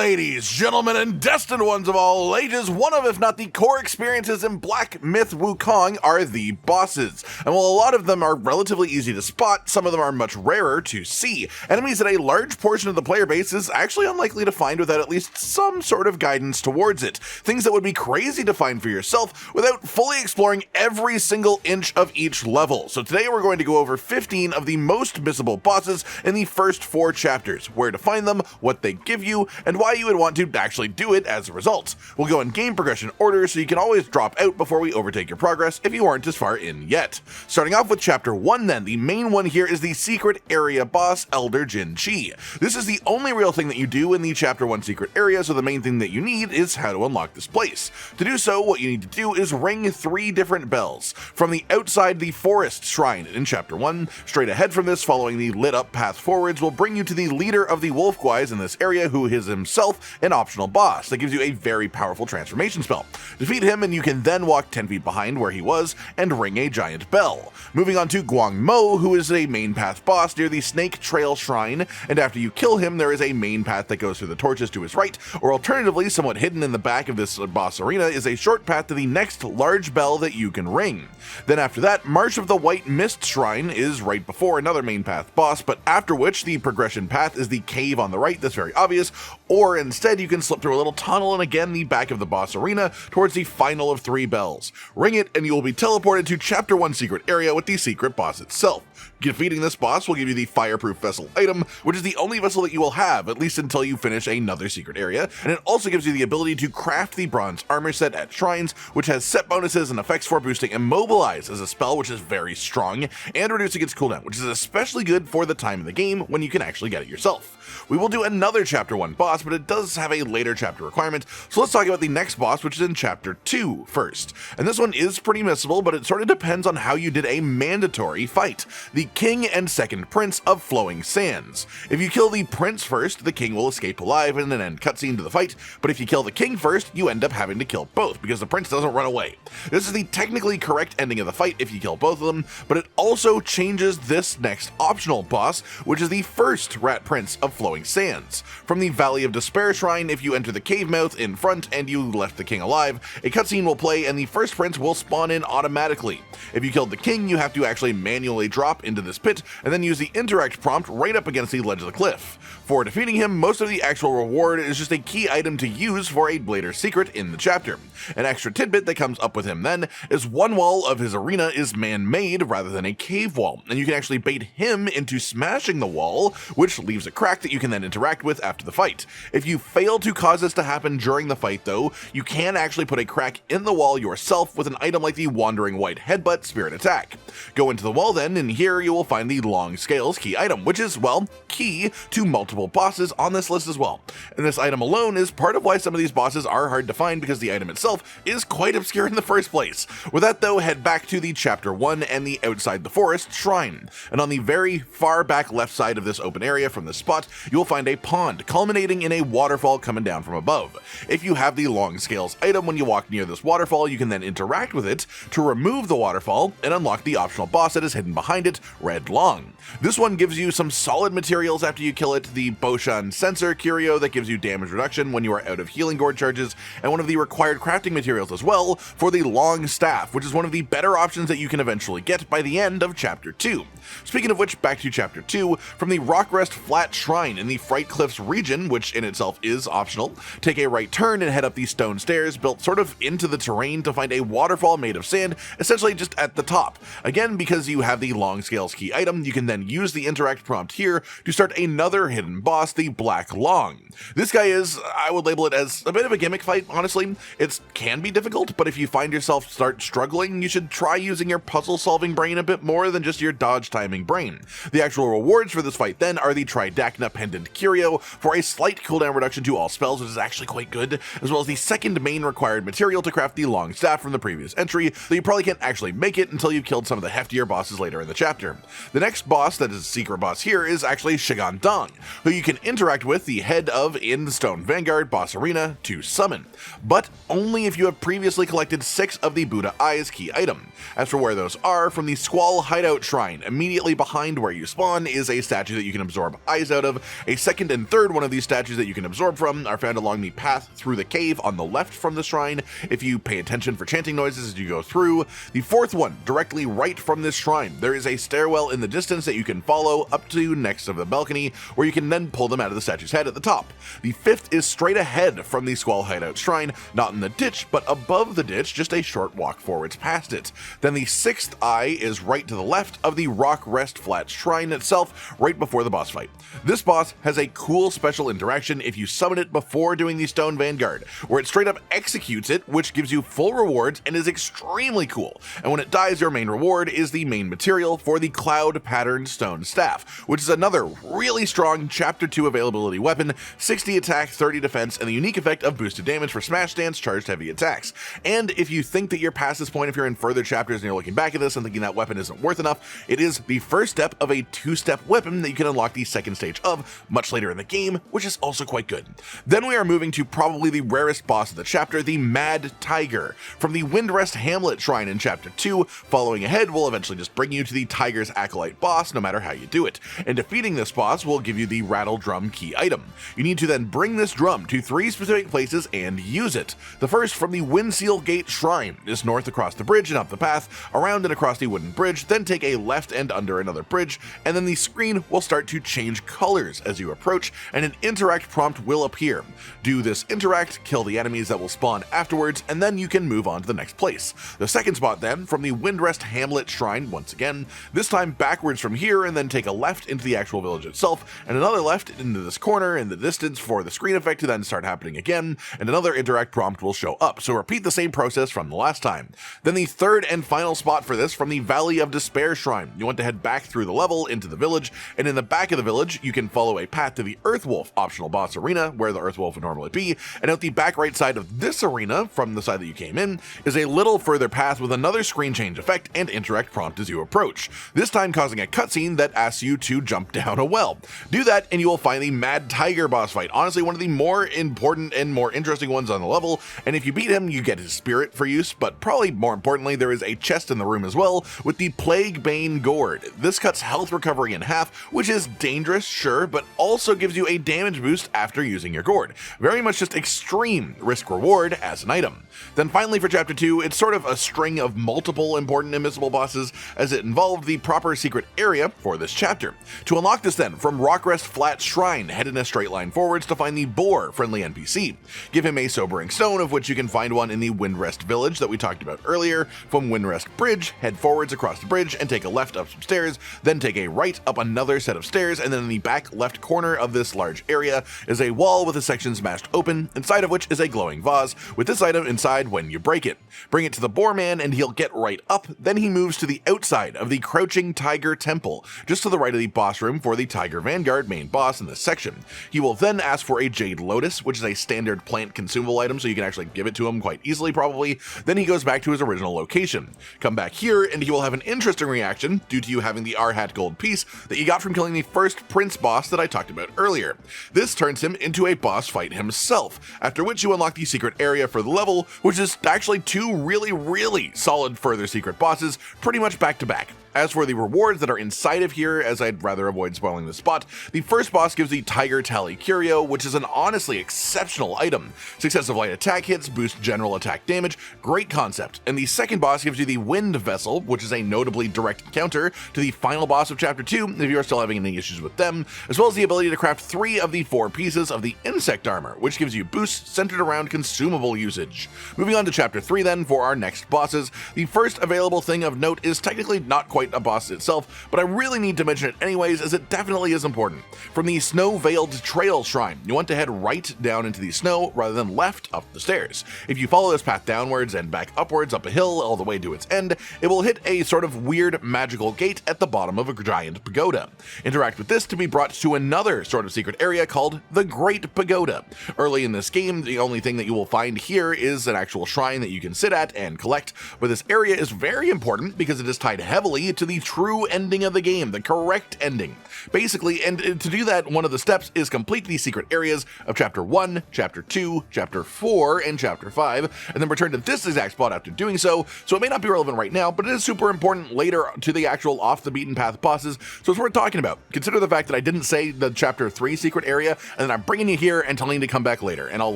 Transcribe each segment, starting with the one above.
Ladies, gentlemen, and destined ones of all ages, one of, if not the core experiences in Black Myth Wukong are the bosses. And while a lot of them are relatively easy to spot, some of them are much rarer to see. Enemies that a large portion of the player base is actually unlikely to find without at least some sort of guidance towards it. Things that would be crazy to find for yourself without fully exploring every single inch of each level. So today we're going to go over 15 of the most missable bosses in the first 4 chapters, where to find them, what they give you, and why you would want to actually do it as a result. We'll go in game progression order so you can always drop out before we overtake your progress if you aren't as far in yet. Starting off with chapter 1 then, the main one here is the secret area boss, Elder Jin Chi. This is the only real thing that you do in the chapter 1 secret area, so the main thing that you need is how to unlock this place. To do so, what you need to do is ring 3 different bells. From the outside the forest shrine in chapter 1, straight ahead from this, following the lit up path forwards, will bring you to the leader of the wolf guys in this area, who is himself an optional boss that gives you a very powerful transformation spell. Defeat him and you can then walk 10 feet behind where he was and ring a giant bell. Moving on to Guang Mo, who is a main path boss near the Snake Trail Shrine, and after you kill him there is a main path that goes through the torches to his right, or alternatively, somewhat hidden in the back of this boss arena is a short path to the next large bell that you can ring. Then after that, March of the White Mist Shrine is right before another main path boss, but after which the progression path is the cave on the right, that's very obvious, or instead you can slip through a little tunnel and again the back of the boss arena towards the final of 3 bells. Ring it and you will be teleported to chapter 1 secret area with the secret boss itself. Defeating this boss will give you the fireproof vessel item, which is the only vessel that you will have, at least until you finish another secret area, and it also gives you the ability to craft the bronze armor set at shrines, which has set bonuses and effects for boosting Immobilize as a spell, which is very strong, and reducing its cooldown, which is especially good for the time in the game when you can actually get it yourself. We will do another chapter 1 boss, but it does have a later chapter requirement, so let's talk about the next boss, which is in chapter 2 first. And this one is pretty missable, but it sort of depends on how you did a mandatory fight. The King and Second Prince of Flowing Sands. If you kill the prince first, the king will escape alive in an end cutscene to the fight, but if you kill the king first, you end up having to kill both, because the prince doesn't run away. This is the technically correct ending of the fight if you kill both of them, but it also changes this next optional boss, which is the first Rat Prince of Flowing Sands. From the Valley of Despair Shrine, if you enter the cave mouth in front and you left the king alive, a cutscene will play and the first prince will spawn in automatically. If you killed the king, you have to actually manually drop into this pit and then use the interact prompt right up against the ledge of the cliff. For defeating him, most of the actual reward is just a key item to use for a later secret in the chapter. An extra tidbit that comes up with him then is one wall of his arena is man-made rather than a cave wall, and you can actually bait him into smashing the wall, which leaves a crack that you can then interact with after the fight. If you fail to cause this to happen during the fight though, you can actually put a crack in the wall yourself with an item like the Wandering White Headbutt Spirit Attack. Go into the wall then, and here you will find the Long Scales key item, which is, well, key to multiple bosses on this list as well. And this item alone is part of why some of these bosses are hard to find, because the item itself is quite obscure in the first place. With that though, head back to the chapter 1 and the Outside the Forest Shrine. And on the very far back left side of this open area from this spot, you will find a pond culminating in a waterfall coming down from above. If you have the Long Scales item when you walk near this waterfall, you can then interact with it to remove the waterfall and unlock the optional boss that is hidden behind it, Red Long. This one gives you some solid materials after you kill it, the Boshan Sensor Curio that gives you damage reduction when you are out of healing gourd charges, and one of the required crafting materials as well for the Long Staff, which is one of the better options that you can eventually get by the end of chapter 2. Speaking of which, back to chapter 2, from the Rockrest Flat Shrine in the Fright Cliffs region, which in itself is optional, take a right turn and head up these stone stairs built sort of into the terrain to find a waterfall made of sand, essentially just at the top. Again, because you have the Long Scales key item, you can then use the interact prompt here to start another hidden boss, the Black Long. This guy is, I would label it as a bit of a gimmick fight, honestly. It can be difficult, but if you find yourself start struggling, you should try using your puzzle-solving brain a bit more than just your dodge timing brain. The actual rewards for this fight then are the Tridacna Pendant Curio for a slight cooldown reduction to all spells, which is actually quite good, as well as the second main required material to craft the Long Staff from the previous entry, though you probably can't actually make it until you've killed some of the heftier bosses later in the chapter. The next boss that is a secret boss here is actually Shigan Dong, who you can interact with the head of in the Stone Vanguard boss arena to summon, but only if you have previously collected 6 of the Buddha Eyes key item. As for where those are, from the Squall Hideout Shrine, immediately behind where you spawn is a statue that you can absorb eyes out of, A second and third one of these statues that you can absorb from are found along the path through the cave on the left from the shrine, if you pay attention for chanting noises as you go through. The fourth one, directly right from this shrine, there is a stairwell in the distance that you can follow up to next to the balcony, where you can then pull them out of the statue's head at the top. The fifth is straight ahead from the Squall Hideout Shrine, not in the ditch, but above the ditch, just a short walk forwards past it. Then the sixth eye is right to the left of the Rock Rest Flat Shrine itself, right before the boss fight. This boss has a cool special interaction if you summon it before doing the Stone Vanguard, where it straight up executes it, which gives you full rewards and is extremely cool. And when it dies, your main reward is the main material for the Cloud Patterned Stone Staff, which is another really strong Chapter 2 availability weapon, 60 attack, 30 defense, and the unique effect of boosted damage for smash stance charged heavy attacks. And if you think that you're past this point, if you're in further chapters and you're looking back at this and thinking that weapon isn't worth enough, it is the first step of a two-step weapon that you can unlock the second stage of much later in the game, which is also quite good. Then we are moving to probably the rarest boss of the chapter, the Mad Tiger. From the Windrest Hamlet Shrine in Chapter 2, following ahead will eventually just bring you to the Tiger's Acolyte boss, no matter how you do it. And defeating this boss will give you the Rattle Drum key item. You need to then bring this drum to 3 specific places and use it. The first, from the Windseal Gate Shrine, is north across the bridge and up the path, around and across the wooden bridge, then take a left and under another bridge, and then the screen will start to change colors as you approach, and an interact prompt will appear. Do this interact, kill the enemies that will spawn afterwards, and then you can move on to the next place. The second spot then, from the Windrest Hamlet Shrine once again, this time backwards from here, and then take a left into the actual village itself, and another left into this corner in the distance for the screen effect to then start happening again, and another interact prompt will show up, so repeat the same process from the last time. Then the third and final spot for this, from the Valley of Despair Shrine, you want to head back through the level into the village, and in the back of the village you can follow a path to the Earthwolf optional boss arena, where the Earthwolf would normally be, and out the back right side of this arena, from the side that you came in, is a little further path with another screen change effect and interact prompt as you approach, this time causing a cutscene that asks you to jump down a well. Do that and you will find the Mad Tiger boss fight, honestly one of the more important and more interesting ones on the level, and if you beat him you get his spirit for use, but probably more importantly there is a chest in the room as well with the Plaguebane gourd. This cuts health recovery in half, which is dangerous, sure, but also gives you a damage boost after using your gourd. Very much just extreme risk reward as an item. Then finally for Chapter 2, it's sort of a string of multiple important invisible bosses, as it involved the proper secret area for this chapter. To unlock this then, from Rockrest Flat Shrine, head in a straight line forwards to find the Boar friendly NPC. Give him a sobering stone, of which you can find one in the Windrest village that we talked about earlier. From Windrest Bridge, head forwards across the bridge and take a left up some stairs, then take a right up another set of stairs, and then in the back left corner of this large area is a wall with a section smashed open, inside of which is a glowing vase, with this item inside when you break it. Bring it to the Boar Man and he'll get right up, then he moves to the outside of the Crouching Tiger Temple, just to the right of the boss room for the Tiger Vanguard main boss in this section. He will then ask for a Jade Lotus, which is a standard plant consumable item, so you can actually give it to him quite easily probably. Then he goes back to his original location. Come back here and he will have an interesting reaction due to you having the R-Hat gold piece that you got from killing the first Prince boss that I talked about earlier. This turns him into a boss fight himself, after which you unlock the secret area for the level, which is actually 2 really solid further secret bosses pretty much back to back. As for the rewards that are inside of here, as I'd rather avoid spoiling the spot, the first boss gives the Tiger Tally Curio, which is an honestly exceptional item. Successive light attack hits boost general attack damage, great concept. And the second boss gives you the Wind Vessel, which is a notably direct counter to the final boss of Chapter 2, if you are still having any issues with them, as well as the ability to craft 3 of the 4 pieces of the Insect Armor, which gives you boosts centered around consumable usage. Moving on to Chapter 3 then, for our next bosses, the first available thing of note is technically not quite a boss itself, but I really need to mention it anyways, as it definitely is important. From the Snow Veiled Trail Shrine, you want to head right down into the snow rather than left up the stairs. If you follow this path downwards and back upwards up a hill all the way to its end, it will hit a sort of weird magical gate at the bottom of a giant pagoda. Interact with this to be brought to another sort of secret area called the Great Pagoda. Early in this game, the only thing that you will find here is an actual shrine that you can sit at and collect, but this area is very important because it is tied heavily get to the true ending of the game, the correct ending. Basically, and to do that, one of the steps is complete the secret areas of Chapter 1, Chapter 2, Chapter 4, and Chapter 5, and then return to this exact spot after doing so. So it may not be relevant right now, but it is super important later to the actual off-the-beaten-path bosses, so it's worth talking about. Consider the fact that I didn't say the Chapter 3 secret area, and then I'm bringing you here and telling you to come back later, and I'll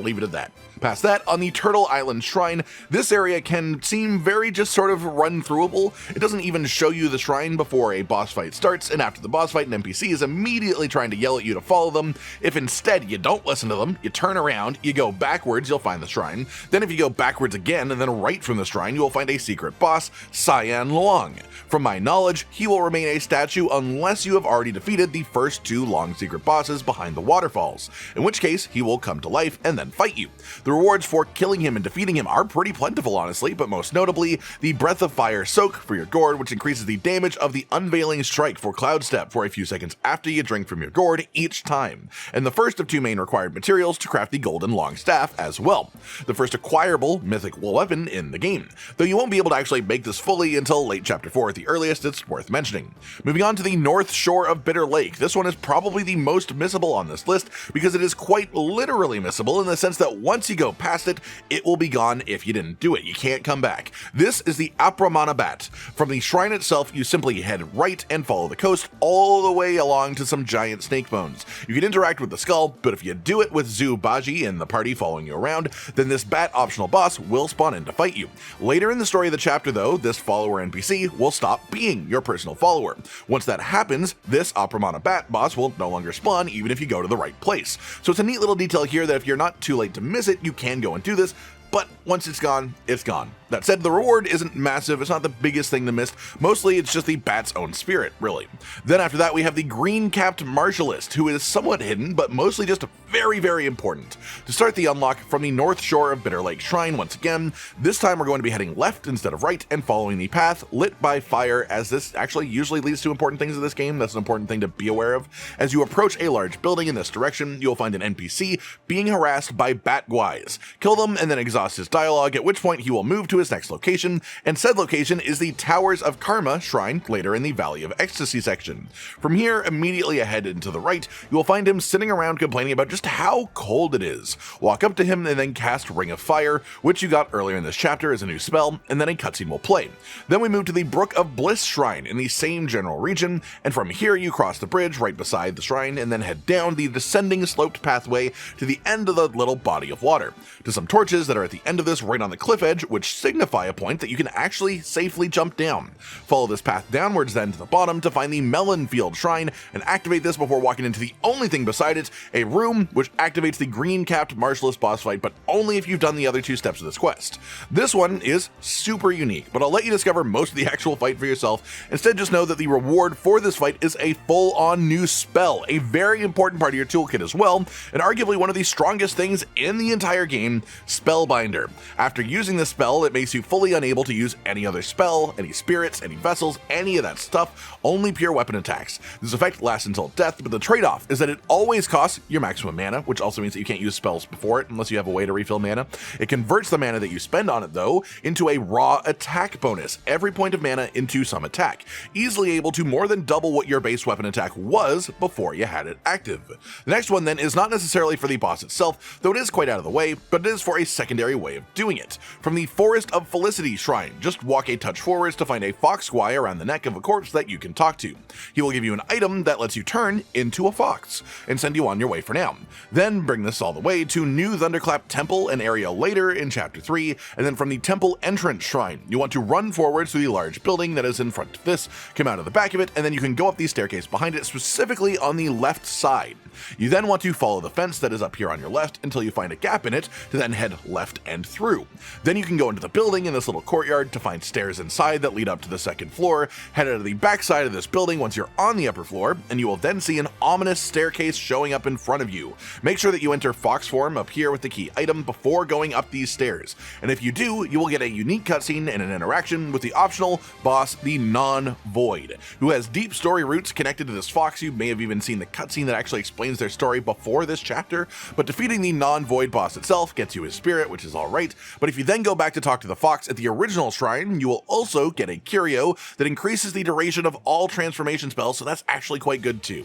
leave it at that. Past that, on the Turtle Island Shrine, this area can seem very just sort of run-throughable. It doesn't even show you the shrine before a boss fight starts, and after the boss fight, an NPC is immediately trying to yell at you to follow them. If instead you don't listen to them, you turn around, you go backwards, you'll find the shrine. Then if you go backwards again and then right from the shrine, you will find a secret boss, Cyan Long. From my knowledge, he will remain a statue unless you have already defeated the first 2 Long secret bosses behind the waterfalls, in which case he will come to life and then fight you. The rewards for killing him and defeating him are pretty plentiful, honestly, but most notably, the Breath of Fire Soak for your gourd, which increases the damage of the Unveiling Strike for Cloud Step for a few seconds after you drink from your gourd each time, and the first of 2 main required materials to craft the Golden Long Staff as well, the first acquirable mythic weapon in the game, though you won't be able to actually make this fully until late Chapter 4 at the earliest. It's worth mentioning. Moving on to the North Shore of Bitter Lake, this one is probably the most missable on this list because it is quite literally missable in the sense that once you go past it, it will be gone if you didn't do it. You can't come back. This is the Apramana Bat. From the shrine itself, you simply head right and follow the coast all the way along to some giant snake bones. You can interact with the skull, but if you do it with Zubaji in the party following you around, then this bat optional boss will spawn in to fight you. Later in the story of the chapter though, this follower NPC will stop being your personal follower. Once that happens, this Apramana Bat boss will no longer spawn even if you go to the right place. So it's a neat little detail here that if you're not too late to miss it, you can go and do this, but once it's gone, it's gone. That said, the reward isn't massive, it's not the biggest thing to miss, mostly it's just the bat's own spirit, really. Then after that we have the green-capped martialist, who is somewhat hidden, but mostly just very, very important. To start the unlock from the North Shore of Bitter Lake Shrine once again, this time we're going to be heading left instead of right and following the path lit by fire, as this actually usually leads to important things in this game. That's an important thing to be aware of. As you approach a large building in this direction, you'll find an NPC being harassed by Batguys. Kill them and then exhaust his dialogue, at which point he will move to his next location, and said location is the Towers of Karma shrine later in the Valley of Ecstasy section. From here, immediately ahead and to the right, you will find him sitting around complaining about just how cold it is. Walk up to him and then cast Ring of Fire, which you got earlier in this chapter as a new spell, and then a cutscene will play. Then we move to the Brook of Bliss shrine in the same general region, and from here you cross the bridge right beside the shrine and then head down the descending sloped pathway to the end of the little body of water, to some torches that are at the end of this right on the cliff edge, which signify a point that you can actually safely jump down. Follow this path downwards then to the bottom to find the Melonfield Shrine and activate this before walking into the only thing beside it, a room which activates the green-capped martialist boss fight, but only if you've done the other 2 steps of this quest. This one is super unique, but I'll let you discover most of the actual fight for yourself. Instead, just know that the reward for this fight is a full-on new spell, a very important part of your toolkit as well, and arguably one of the strongest things in the entire game, Spellbinder. After using this spell, it makes you fully unable to use any other spell, any spirits, any vessels, any of that stuff, only pure weapon attacks. This effect lasts until death, but the trade-off is that it always costs your maximum mana, which also means that you can't use spells before it unless you have a way to refill mana. It converts the mana that you spend on it, though, into a raw attack bonus, every point of mana into some attack, easily able to more than double what your base weapon attack was before you had it active. The next one then is not necessarily for the boss itself, though it is quite out of the way, but it is for a secondary way of doing it. From the Forest of Felicity Shrine, just walk a touch forwards to find a fox squy around the neck of a corpse that you can talk to. He will give you an item that lets you turn into a fox, and send you on your way for now. Then bring this all the way to New Thunderclap Temple, an area later in Chapter 3, and then from the Temple Entrance Shrine, you want to run forwards to the large building that is in front of this, come out of the back of it, and then you can go up the staircase behind it, specifically on the left side. You then want to follow the fence that is up here on your left until you find a gap in it to then head left and through. Then you can go into the building in this little courtyard to find stairs inside that lead up to the second floor, head out of the back side of this building once you're on the upper floor, and you will then see an ominous staircase showing up in front of you. Make sure that you enter fox form up here with the key item before going up these stairs, and if you do, you will get a unique cutscene and an interaction with the optional boss, the Non-Void, who has deep story roots connected to this fox. You may have even seen the cutscene that actually explains their story before this chapter, but defeating the Non-Void boss itself gets you his spirit, which is is alright, but if you then go back to talk to the fox at the original shrine, you will also get a curio that increases the duration of all transformation spells, so that's actually quite good too.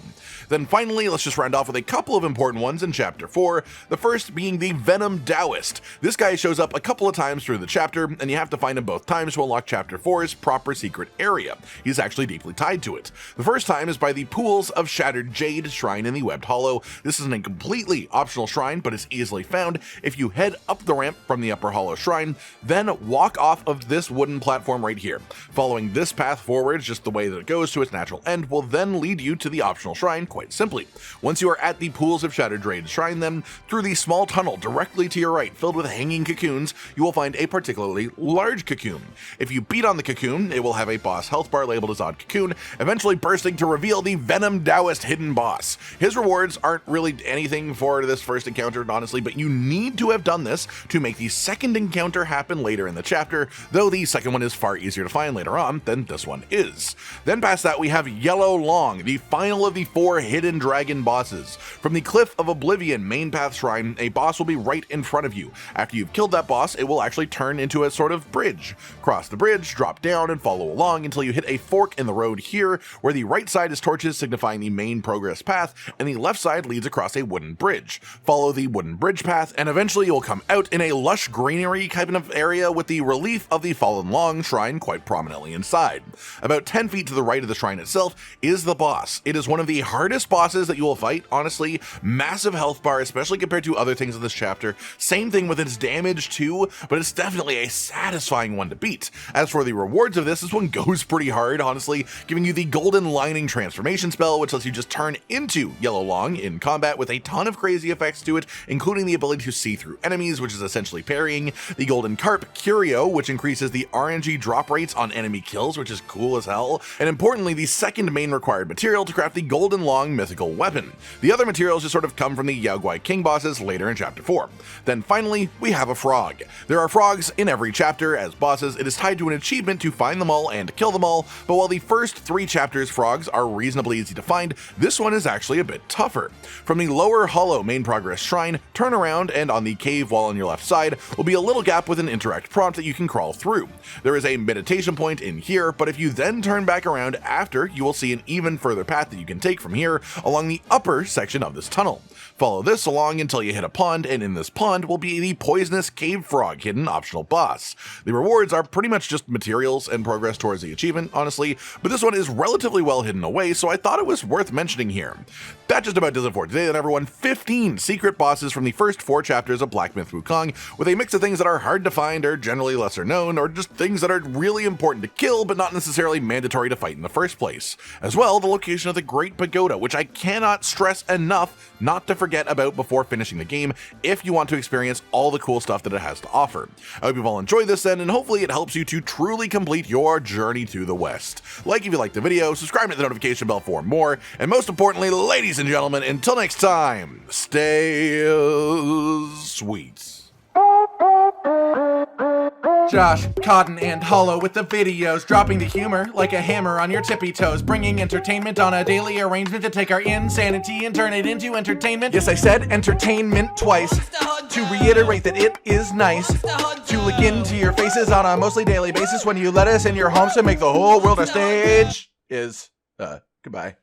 Then finally, let's just round off with a couple of important ones in Chapter 4, the first being the Venom Daoist. This guy shows up a couple of times through the chapter, and you have to find him both times to unlock Chapter 4's proper secret area. He's actually deeply tied to it. The first time is by the Pools of Shattered Jade shrine in the Webbed Hollow. This isn't a completely optional shrine, but it's easily found if you head up the ramp from the Upper Hollow shrine, then walk off of this wooden platform right here. Following this path forward, just the way that it goes to its natural end, will then lead you to the optional shrine quite simply. Once you are at the Pools of Shattered Jade shrine, then, through the small tunnel directly to your right filled with hanging cocoons, you will find a particularly large cocoon. If you beat on the cocoon, it will have a boss health bar labeled as Odd Cocoon, eventually bursting to reveal the Venom Daoist hidden boss. His rewards aren't really anything for this first encounter, honestly, but you need to have done this to make the second encounter happen later in the chapter, though the second one is far easier to find later on than this one is. Then past that, we have Yellow Loong, the final of the 4 hidden dragon bosses. From the Cliff of Oblivion main path shrine, a boss will be right in front of you. After you've killed that boss, it will actually turn into a sort of bridge. Cross the bridge, drop down, and follow along until you hit a fork in the road here, where the right side is torches signifying the main progress path, and the left side leads across a wooden bridge. Follow the wooden bridge path, and eventually you'll come out in a lush greenery kind of area with the relief of the Fallen Loong shrine quite prominently inside. About 10 feet to the right of the shrine itself is the boss. It is one of the hardest bosses that you will fight, honestly. Massive health bar, especially compared to other things in this chapter. Same thing with its damage too, but it's definitely a satisfying one to beat. As for the rewards of this one goes pretty hard, honestly, giving you the Golden Lining transformation spell, which lets you just turn into Yellow Loong in combat with a ton of crazy effects to it, including the ability to see through enemies, which is essentially parrying, the Golden Carp Curio, which increases the RNG drop rates on enemy kills, which is cool as hell, and importantly, the second main required material to craft the Golden Loong mythical weapon. The other materials just sort of come from the Yao Guai King bosses later in Chapter 4. Then finally, we have a frog. There are frogs in every chapter as bosses. It is tied to an achievement to find them all and kill them all, but while the first 3 chapters frogs are reasonably easy to find, this one is actually a bit tougher. From the Lower Hollow main progress shrine, turn around, and on the cave wall on your left side will be a little gap with an interact prompt that you can crawl through. There is a meditation point in here, but if you then turn back around after, you will see an even further path that you can take from here along the upper section of this tunnel. Follow this along until you hit a pond, and in this pond will be the poisonous cave frog hidden optional boss. The rewards are pretty much just materials and progress towards the achievement, honestly, but this one is relatively well hidden away, so I thought it was worth mentioning here. That just about does it for today then, everyone. 15 secret bosses from the first 4 chapters of Black Myth Wukong, with a mix of things that are hard to find or generally lesser known, or just things that are really important to kill but not necessarily mandatory to fight in the first place. As well, the location of the Great Pagoda, which I cannot stress enough not to forget about before finishing the game if you want to experience all the cool stuff that it has to offer. I hope you've all enjoyed this then, and hopefully it helps you to truly complete your journey to the West. Like if you liked the video, subscribe to the notification bell for more, and most importantly, ladies and gentlemen, until next time, stay sweet. Josh, Cotton, and Hollow with the videos, dropping the humor like a hammer on your tippy toes, bringing entertainment on a daily arrangement to take our insanity and turn it into entertainment. Yes, I said entertainment twice, to reiterate that it is nice to look into your faces on a mostly daily basis when you let us in your homes to make the whole world a stage. Goodbye.